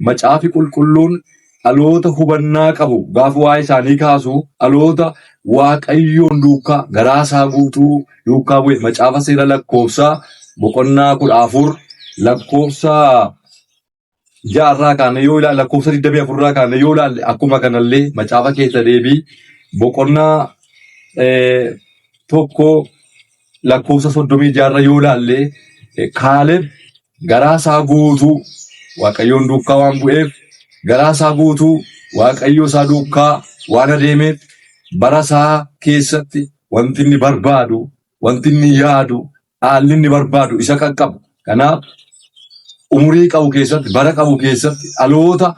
macaafi qulqulluun dhaloota hubannaa qabu gaafa waa'ee isaanii kaasu dhaloota waaqayyoon duukaa garaasaa guutuu duukaa bu'e. Macaafa seera lakkoofsaa boqonnaa 14 lakkoofsa 6 kaane yoo ilaalle lakkoofsa 24 kaane yoo ilaalle akkuma kanallee macaafa keessa deebii boqonnaa tokko lakkoofsa 36 yoo ilaalle Kaaleb garaasaa guutuu waaqayyoon duukaa waan bu'eef garaasaa guutuu waaqayyo isaa duukaa waan adeemeef bara isaa keessatti wanti inni barbaadu, wanti inni yaadu, haalli inni barbaadu isa qaqqabu. Kanaaf umurii qabu keessatti, bara qabu keessatti dhaloota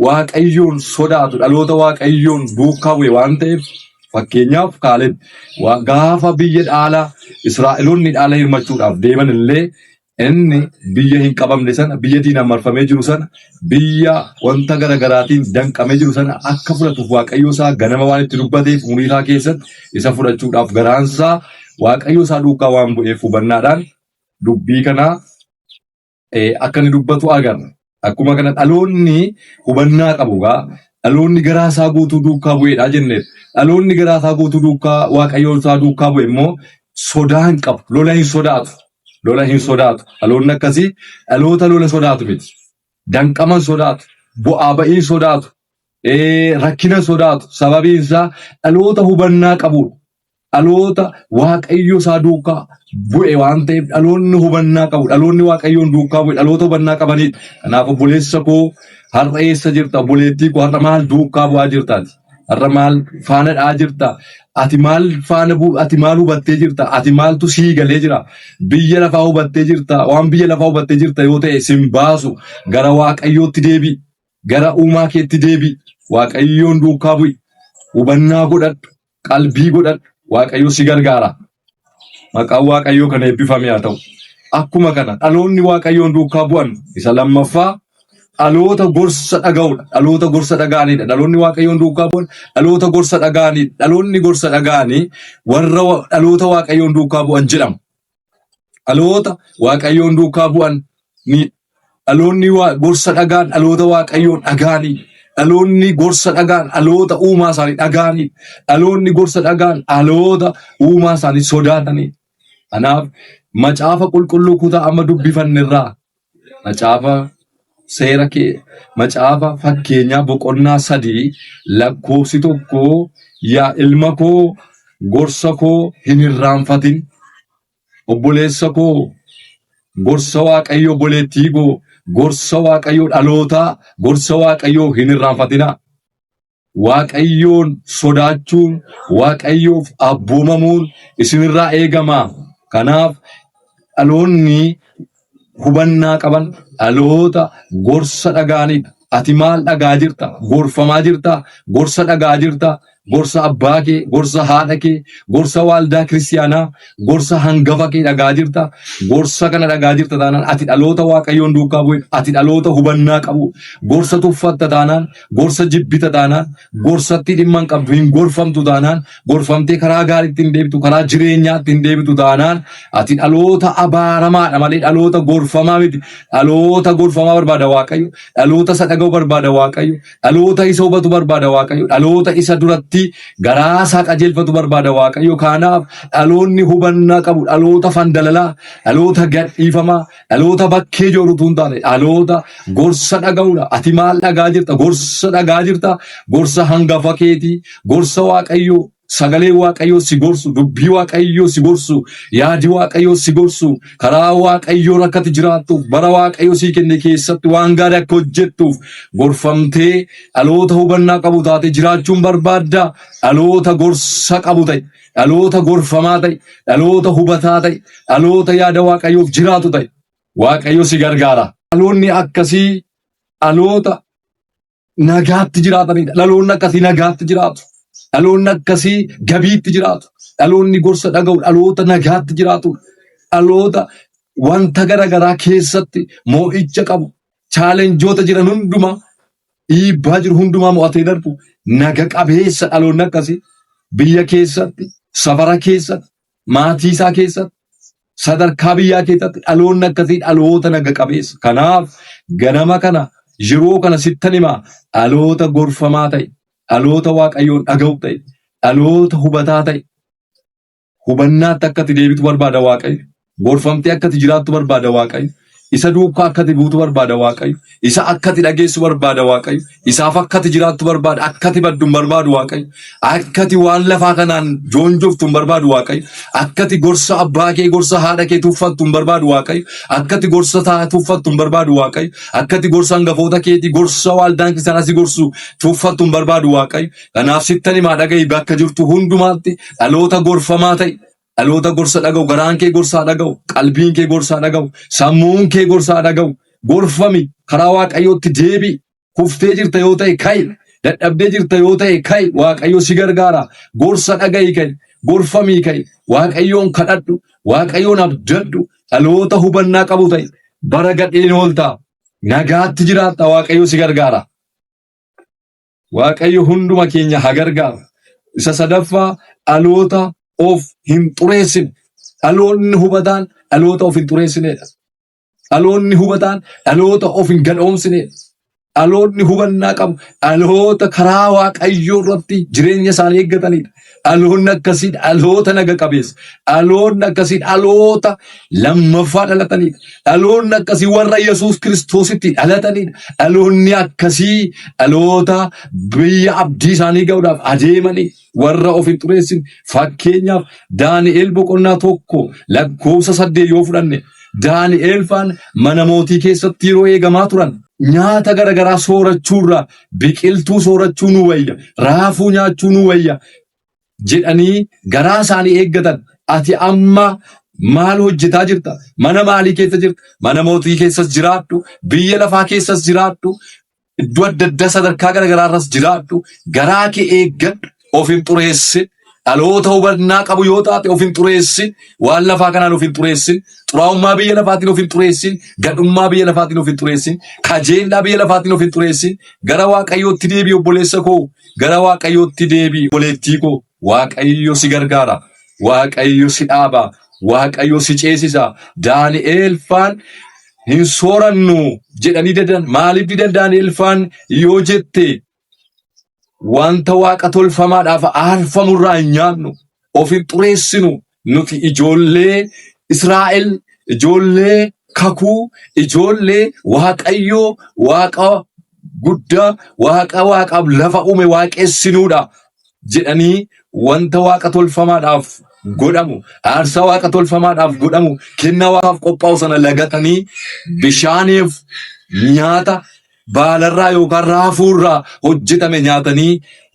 waaqayyoon sodaatu, dhaloota waaqayyoon duukaa bu'e waan ta'eef fakkeenyaaf Kaaleb gaafa biyya dhaalaa Israa'eloonni dhaala hirmachuudhaaf deeman illee inni biyya hin qabamne sana, biyya diinaan marfamee jiru sana, biyya wanta garagaraatiin danqamee jiru sana akka fudhatuuf waaqayyo isaa ganama waan itti dubbateef umurii isaa keessatti isa fudhachuudhaaf garaansaa waaqayyo isaa duukaa waan bu'eef hubannaadhaan dubbii kanaa akka inni dubbatu agarra. Akkuma kana dhaloonni hubannaa qabu dhaloonni garaasaa guutuu duukaa bu'eedha jenneef. Dhaloonni garaasaa guutuu duukaa waaqayyo isaa duukaa bu'e immoo sodaa hin qabu, lola hin sodaatu. Lola hin sodaatu. Dhaloonni akkasii dhaloota lola sodaatu miti. Danqama sodaatu, bu'aa ba'ii sodaatu, rakkina sodaatu. Sababiin isaa dhaloota hubannaa qabudha. Dhaloota waaqayyo isaa duukaa bu'e waan ta'eef dhaloonni hubannaa qabu, dhaloonni waaqayyoon duukaa bu'e dhaloota hubannaa qabanidha. Kanaaf obboleessa koo har'a eessa jirta? Obboleettii koo har'a maal duukaa bu'aa jirtaati? Har'a maal faana dha'aa jirta? Ati maal faana ati maal hubattee jirta? Ati maaltu sii galee jira? Biyya lafaa hubattee jirta? Waan biyya lafaa hubattee jirta yoo ta'e sin baasu gara waaqayyootti deebi, gara uumaa keetti deebi. Waaqayyoon duukaa bu'i, hubannaa godhadhu, qalbii godhadhu. Waaqayyo si gargaara. Maqaan waaqayyoo kana eebbifame haa ta'u. Akkuma kana dhaloonni waaqayyoon duukaa bu'an isa lammaffaa dhaloota gorsa dhaga'udha. Dhaloota gorsa dhaga'anidha. Dhaloonni waaqayyoon duukaa bu'an dhaloota gorsa dhaga'anidha. Dhaloonni gorsa dhaga'anii warra dhaloota waaqayyoon duukaa bu'an jedhamu. Dhaloota waaqayyoon duukaa bu'an dhaloonni gorsa dhaga'an dhaloota waaqayyoon dhaga'anidha. Dhaloonni gorsa dhaga'an dhaloota uumaa isaanii dhaga'anidha. Dhaloonni gorsa dhaga'an dhaloota uumaa isaanii sodaatanidha. Kanaaf macaafa qulqulluu kutaa amma dubbifannerraa macaafa seera macaafa fakkeenyaa boqonnaa 3 lakkoofsi 1 yaa ilma koo gorsa koo hin irraanfatin. Obboleessa koo gorsa waaqayyo, obboleettii koo gorsa waaqayyo dhalootaa, gorsa waaqayyo hin irraanfatina. Waaqayyoon sodaachuun, waaqayyoof abboomamuun isinirraa eegama. Kanaaf dhaloonni hubannaa qaban dhaloota gorsa dhaga'anidha. Ati maal dhagaa jirta? Gorfamaa jirta? Gorsa dhagaa jirta? Gorsa abbaa kee, gorsa haadha kee, gorsa waaldaa kiristiyaanaa, gorsa hangafa kee dhagaa jirta? Gorsa kana dhagaa jirta taanaan ati dhaloota waaqayyoon duukaa bu'e, ati dhaloota hubannaa qabu. Gorsa tuffatta taanaan, gorsa jibbita taanaan, gorsatti dhimma hin qabdu, hin gorfamtu taanaan, gorfamtee karaa gaariitti hin deebitu, karaa jireenyaatti hin deebitu taanaan ati dhaloota abaaramaadha malee dhaloota gorfamaa miti. Dhaloota gorfamaa barbaada waaqayyo, dhaloota isa dhaga'u barbaada waaqayyo, dhaloota isa hubatu barbaada waaqayyo, dhaloota isa duratti garaasaa qajeelfatu barbaada waaqayyo. Kanaaf dhaloonni hubannaa qabu dhaloota fandalalaa, dhaloota gadhiifamaa, dhaloota bakkee joorutu hin taane dhaloota gorsa dhaga'udha. Ati maal dhagaa jirta? Gorsa dhagaa jirta? Gorsa hangafa keetii, gorsa waaqayyoo, sagalee waaqayyoo si gorsu, dubbii waaqayyoo si gorsu, yaadi waaqayyoo si gorsu, karaa waaqayyoo akkati jiraattuuf, bara waaqayyoo si kenne keessatti waan gaarii akka hojjettuuf gorfamtee dhaloota hubannaa qabu taate jiraachuun barbaadda. Dhaloota gorsa qabu ta'e, dhaloota gorfamaa ta'e, dhaloota hubataa ta'e, dhaloota yaada waaqayyoof jiraatu ta'e waaqayyo si gargaara. Dhaloonni akkasii dhaloota nagaatti jiraatanidha. Dhaloonni akkasii nagaatti jiraatu. Dhaloonni akkasii gabiitti jiraatu. Dhaloonni gorsa dhaga'u dhaloota nagaatti jiraatu. Dhaloota wanta garaagaraa keessatti moo'icha qabu. Chaalenjoota jiran hundumaa, dhiibbaa jiru hundumaa mo'atee darbu naga qabeessa dhaloonni akkasii biyya keessatti, safara keessatti, maatii isaa keessatti, sadarkaa biyyaa keessatti dhaloonni akkasii dhaloota naga qabeessa. Kanaaf ganama kana yeroo kana sittan himaa dhaloota gorfamaa ta'e, dhaloota waaqayyoon dhaga'u ta'e, dhaloota hubataa ta'e, hubannaatti akkati deebitu barbaada Waaqayyo. Gorfamtee akkati jiraattu barbaada Waaqayyo. Isa duukaa akkati buutu barbaada Waaqayyo. Isa akkati dhageessu barbaada Waaqayyo. Isaaf akkati jiraattu barbaada. Akkati baddu barbaadu Waaqayyo. Akkati waan lafaa kanaan joonjoftu barbaadu Waaqayyo. Akkati gorsa abbaa kee, gorsa haadha kee tuffattu barbaadu Waaqayyo. Akkati gorsa tuffattu barbaadu Waaqayyo. Akkati gorsa hangafoota keetii, gorsa waldaan kiristaanaa si gorsu tuffattu barbaadu Waaqayyo. Kanaaf sittan himaa dhaga'i bakka jirtu hundumaatti dhaloota gorfamaa ta'e. Dhaloota gorsa dhaga'u, garaan kee gorsaa dhaga'u, qalbiin kee gorsaa dhaga'u, sammuun kee gorsaa dhaga'u, gorfami karaa waaqayyootti deebi'i. Kuftee jirta yoo ta'e ka'i, dadhabdee jirta yoo ta'e ka'i, waaqayyo si gargaara. Gorsa dhaga'i ka'i, gorfamii ka'i, waaqayyoon kadhadhu, waaqayyoon abdadhu, dhaloota hubannaa qabu ta'e bara gadheen ooltaa, nagaatti jiraatta, waaqayyo si gargaara. Waaqayyo hunduma keenya haa gargaaru. Isa sadaffaa dhaloota of hin xureessin. Dhaloonni hubataan dhaloota of hin xureessinedha. Dhaloonni hubataan dhaloota of hin gadhoomsinedha. Dhaloonni hubannaa qabu dhaloota karaa waaqayyoo irratti jireenya isaanii eeggatanidha. Dhaloonni akkasii dhaloota naga qabeessa. Dhaloonni akkasii dhaloota lammaffaa dhalatanidha. Dhaloonni akkasii warra Yesuus Kiristoositti dhalatanidha. Dhaloonni akkasii dhaloota biyya abdii isaanii ga'uudhaaf adeemanii warra of hin xureessin. Fakkeenyaaf Daani'el boqonnaa 1:8 yoo fudhanne, Daani'el faan mana mootii keessatti yeroo eegamaa turan. Nyaata garagaraa soorachuurraa biqiltuu soorachuu nu wayya, raafuu nyaachuu nu wayya jedhanii garaa isaanii eeggatan. Ati amma maal hojjetaa jirta? Mana maalii keessa jirta? Mana mootii keessas jiraadhu, biyya lafaa keessas jiraadhu, iddoo adda addaa sadarkaa garagaraarras jiraadhu. Garaa kee eeggadhu, of hin xureessin. Dhaloota hubannaa qabu yoo taate of hin xureessin. Waan lafaa kanaan of hin xureessin. Xuraa'ummaa biyya lafaatiin of hin xureessin. Gadhummaa biyya lafaatiin of hin xureessin. Kajeellaa biyya lafaatiin of hin xureessin. Gara waaqayyootti deebi'i obboleessa koo. Gara waaqayyootti deebi'i obboleettii koo. Waaqayyo si gargaara. Waaqayyo si dhaaba. Waaqayyo si ceesisa. Daani'el faan hin soorannu jedhanii didan. Maaliif didan Daani'el faan yoo jette? Wanta waaqa tolfamaadhaaf aarfamurraa hin nyaannu, of hin xureessinu. Nuti ijoollee Israa'el, ijoollee kakuu, ijoollee waaqayyoo, waaqa guddaa, waaqaaf lafa uume waaqessinuudha jedhanii wanta waaqa tolfamaadhaaf godhamu, aarsaa waaqa tolfamaadhaaf godhamu, kennaa waaqaaf qophaa'u sana lagatanii bishaaniif nyaata baalarraa yookaan raafuurraa hojjetame nyaatanii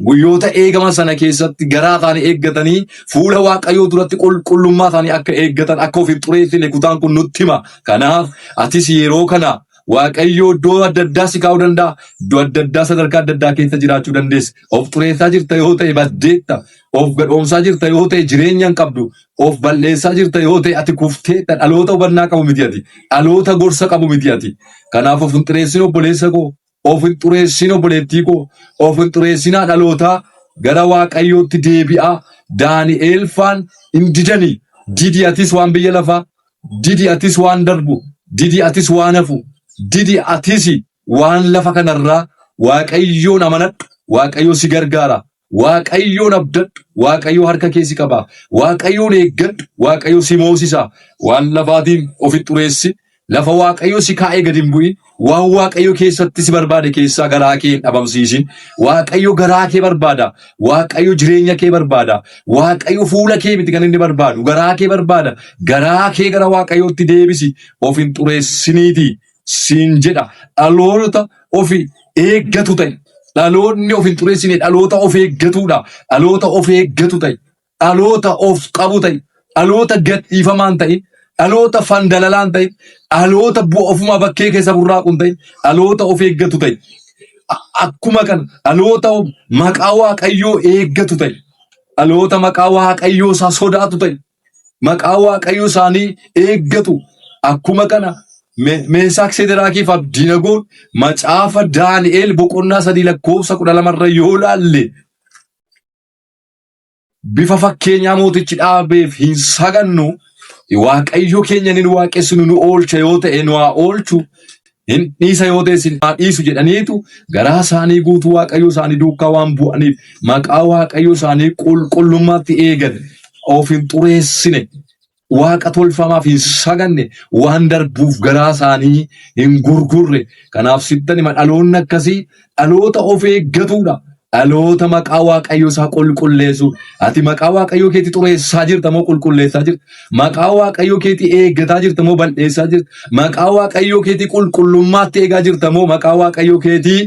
guyyoota eegama sana keessatti garaa isaanii eeggatanii fuula waaqayyoo duratti qulqullummaa isaanii akka eeggatan, akka of hin xureessine kutaan kun nutti hima. Kanaaf atis yeroo kana waaqayyoo iddoo adda addaa si kaa'uu danda'a. Iddoo adda addaa sadarkaa adda addaa keessa jiraachuu dandeessa. Of xureessaa jirta yoo ta'e baddeetta. Of gadhoomsaa jirta yoo ta'e jireenya hin qabdu. Of balleessaa jirta yoo ta'e ati kufteetta. Dhaloota hubannaa qabu miti ati. Dhaloota gorsa qabu miti ati. Kanaaf of hin xureessin obboleessa koo. Of hin xureessin obboleettii koo. Of hin xureessinaa dhalootaa gara waaqayyootti deebi'aa. Daani'el faan hin didanii. Didi atis waan biyya lafaa. Didi atis waan darbu. Didi atis waan hafu. Didi atisi waan lafa kanarraa waaqayyoon amanadhu. Waaqayyo si gargaara. Waaqayyoon abdadhu. Waaqayyo harka kee si qaba. Waaqayyoon eeggadhu. Waaqayyo si moosisa. Waan lafaatiin of hin xureessin. Lafa waaqayyo si kaa'ee gadi hin bu'in. Waan waaqayyo keessatti si barbaade keessaa garaa kee hin dhabamsiisin. Waaqayyo garaa kee barbaada. Waaqayyo jireenya kee barbaada. Waaqayyo fuula kee miti kan inni barbaadu. Garaa kee barbaada. Garaa kee gara waaqayyootti deebisi. Of hin xureessiniitii. Siin jedha dhaloota ofi eeggatu ta'e. Dhaloonni of hin xureessine dhaloota of eeggatuudha. Dhaloota of eeggatu ta'e. Dhaloota of qabu ta'e. Dhaloota gadhiifamaan ta'e. Dhaloota fandalalaan ta'e. Dhaloota bu'a ofumaa bakkee keessa burraaquun ta'e. Dhaloota of eeggatu ta'e. Akkuma kana dhaloota maqaa waaqayyoo eeggatu ta'e. Dhaloota maqaa waaqayyoo isaa sodaatu ta'e. Maqaa waaqayyoo isaanii eeggatu. Akkuma kana Meesaak Seedaraakiif Abdiinagoon macaafa Daani'el boqonnaa 3:12 yoo laalle bifa fakkeenyaa mootichi dhaabeef hin sagannu. Waaqayyo keenya ni waaqessinu nu oolcha yoo ta'e nu haa oolchu. hin dhiisa yoo ta'es hin dhiisu jedhaniitu garaa isaanii guutuu waaqayyo isaanii duukaa waan bu'aniif maqaa waaqayyo isaanii qulqullummaatti eegan of hin xureessine waaqa tolfamaaf hin saganne waan darbuuf garaa isaanii hin gurgurre. Kanaaf sittan hima dhaloonni akkasii dhaloota of eeggatuudha. Dhaloota maqaa waaqayyo isaa qulqulleessu. Ati maqaa waaqayyo keetii xureessaa jirta moo qulqulleessaa jirta? Maqaa waaqayyo keetii eeggataa jirta moo bal'eessaa jirta? Maqaa waaqayyo keetii qulqullummaatti eegaa jirta moo maqaa waaqayyo keetii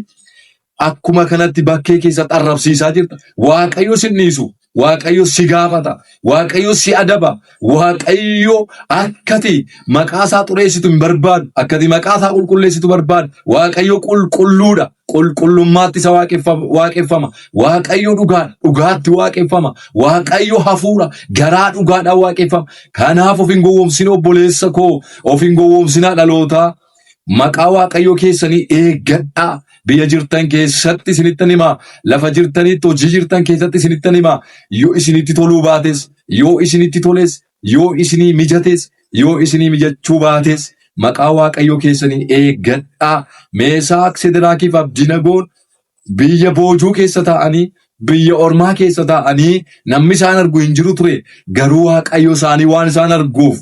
akkuma kanatti bakkee keessatti arrabsiisaa jirta? Waaqayyo sin dhiisu. Waaqayyo si gaafata. Waaqayyo si adaba. Waaqayyo akkati maqaa isaa xureessitu hin barbaadu. Akkati maqaa isaa qulqulleessitu barbaadu. Waaqayyo qulqulluudha. Qulqullummaatti isa waaqeffama. Waaqayyo dhugaadha. Dhugaatti waaqeffama. Waaqayyo hafuura. Garaa dhugaadhaan waaqeffama. Kanaaf of hin gowwoomsina obboleessa koo. Of hin gowwoomsina dhalootaa. Maqaa waaqayyo keessanii eeggadhaa. Biyya jirtan keessatti isinittan himaa. Lafa jirtanitti hojii jirtan keessatti isinittan himaa. Yoo isinitti toluu baates, yoo isinitti toles, yoo isinii mijates, yoo isinii mijachuu baates maqaa waaqayyo keessanii eeggadhaa. Meesaaq Sedraakiif Abdinagoon biyya boojuu keessa taa'anii biyya ormaa keessa taa'anii namni isaan argu hin jiru ture. Garuu waaqayyo isaanii waan isaan arguuf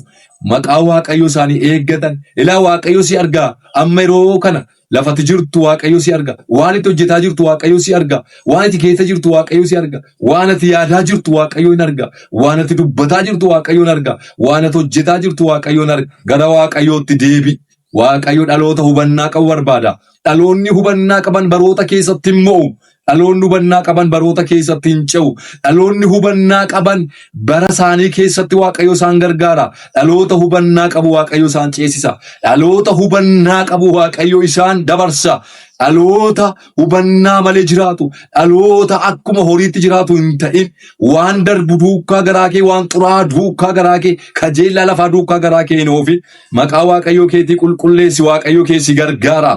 maqaa waaqayyo isaanii eeggatan. Ilaa waaqayyo si argaa. Amma yeroo kana lafati jirtu waaqayyo si arga. Waan itti hojjetaa jirtu waaqayyo si arga. Waan itti keessa jirtu waaqayyo si arga. Waan ati yaadaa jirtu waaqayyo hin arga. Waan ati dubbataa jirtu waaqayyo hin arga. Waan ati hojjetaa jirtu waaqayyo hin arga. Gara waaqayyootti deebi. Waaqayyo dhaloota hubannaa qabu barbaada. Dhaloonni hubannaa qaban baroota keessatti hin mo'u. Dhaloonni hubannaa qaban baroota keessatti hin ce'u. Dhaloonni hubannaa qaban bara isaanii keessatti waaqayyo isaan gargaara. Dhaloota hubannaa qabu waaqayyo isaan ceesisa. Dhaloota hubannaa qabu waaqayyo isaan dabarsa. Dhaloota hubannaa malee jiraatu. Dhaloota akkuma horiitti jiraatu hin ta'in. Waan darbu duukaa garaa kee, waan xuraa'aa duukaa garaa kee, kajeellaa lafaa duukaa garaa kee hin oofin. Maqaa waaqayyo keetii qulqulleessi. Waaqayyo kee si gargaara.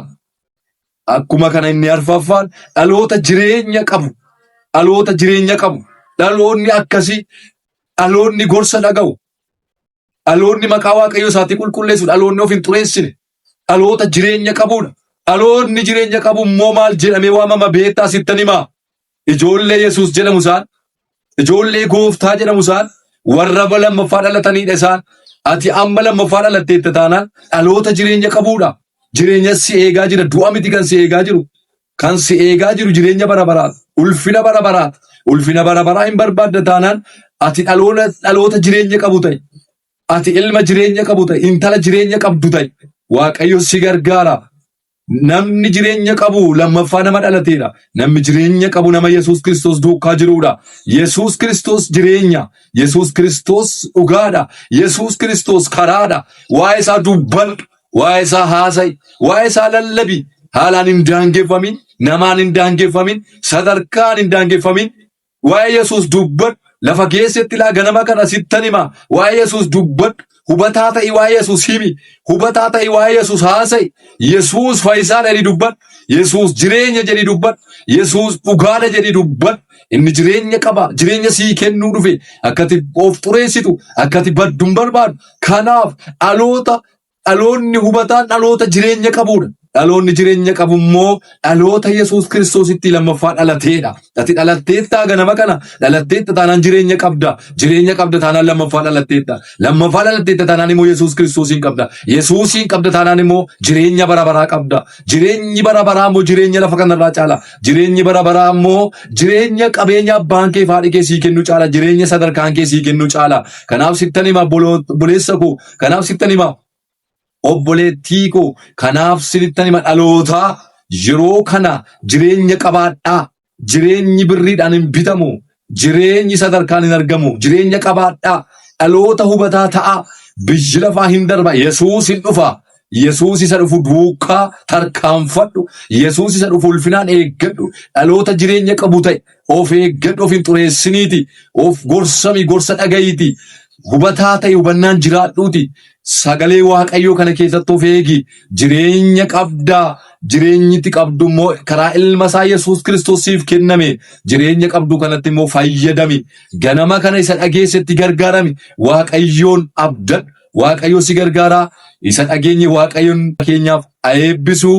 Akkuma kana inni arfaffaan dhaloota jireenya qabu. Dhaloota jireenya qabu. Dhaloonni akkasii dhaloonni gorsa dhaga'u. Dhaloonni maqaa waaqayyo isaatti qulqulleessu. Dhaloonni of hin xureessine. Dhaloota jireenya qabuudha. Dhaloonni jireenya qabu immoo maal jedhamee waamama beektaa sittan himaa? Ijoollee Yesuus jedhamu isaan. Ijoollee gooftaa jedhamu isaan. Warra lammaffaa dhalataniidha isaan. Ati amma lammaffaa dhalatteetta taanaan dhaloota jireenya qabuudha. Jireenya si eegaa jira. Du'a miti kan si eegaa jiru. Kan si eegaa jiru jireenya bara baraati. Ulfina bara baraati. Ulfina bara baraa hin barbaadda taanaan ati dhaloota jireenya qabu ta'e. Ati ilma jireenya qabu ta'e. Intala jireenya qabdu ta'e. Waaqayyo si gargaara. Namni jireenya qabu lammaffaa nama dhalateedha. Namni jireenya qabu nama Yesuus Kiristoos duukaa jiruudha. Yesuus Kiristoos jireenya. Yesuus Kiristoos dhugaadha. Yesuus Kiristoos karaadha. Waa'ee isaa dubbadhu. Waa'ee isaa haasa'i. Waa'ee isaa lallabi. Haalaan hin daangeffamin. Namaan hin daangeffamin. Sadarkaan hin daangeffamin. Waa'ee Yesuus dubbadhu. Lafa keessatti ilaa ganama kana sittan hima. Waa'ee Yesuus dubbadhu. Hubataa ta'i waa'ee Yesuus himi. Hubataa ta'i waa'ee Yesuus haasa'i. Yesuus fayyisaadha jedhi dubbadhu. Yesuus jireenya jedhi dubbadhu. Yesuus dhugaadha jedhi dubbadhu. Inni jireenya qaba. Jireenya sii kennuu dhufe. Akkati of xureessitu. Akkati baddu hin barbaadu. Kanaaf dhaloonni hubataan dhaloota jireenya qabuudha. Dhaloonni jireenya qabu immoo dhaloota Yesuus Kiristoositti lammaffaa dhalateedha. Ati dhalatteetta ganama kana. Dhalatteetta taanaan jireenya qabda. Jireenya qabda taanaan lammaffaa dhalatteetta. Lammaffaa dhalatteetta taanaan immoo Yesuus Kiristoosiin qabda. Yesuusiin qabda taanaan immoo jireenya bara baraa qabda. Jireenyi bara baraa immoo jireenya lafa kanarraa caala. Jireenyi bara baraa immoo jireenya qabeenya abbaan kee fi haadhi kee sii kennu caala. Jireenya sadarkaan kee sii kennu caala. Kanaaf sittan hima obboleessa koo. Kanaaf sittan hima obboleettii koo. Kanaaf sittan hima dhalootaa yeroo kana jireenya qabaadhaa. Jireenyi birriidhaan hin bitamu. Jireenyi sadarkaan hin argamu. Jireenya qabaadhaa. Dhaloota hubataa ta'a. Biyyi lafaa hin darba. Yesuus hin dhufa. Yesuus isa dhufu duukaa tarkaanfadhu. Yesuus isa dhufu ulfinaan eeggadhu. Dhaloota jireenya qabu ta'e of eeggadhu. Of hin xureessiniiti. Of gorsami gorsa dhagayiiti. Hubataa ta'e hubannaan jiraadhuuti. Sagalee waaqayyoo kana keessatti of eegi. Jireenya qabdaa. Jireenyi qabdu immoo karaa ilma isaa Yesuus Kiristoos siif kenname. Jireenya qabdu kanatti immoo fayyadami. Ganama kana isa dhageessetti gargaarami. Waaqayyoon abdadhu. Waaqayyo si gargaaraa. Isa dhageenye waaqayyoon keenyaaf eebbisu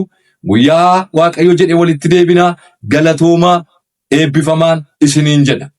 guyyaa waaqayyo jedhe walitti deebina galatoomaa eebbifamaan isiniin jedha.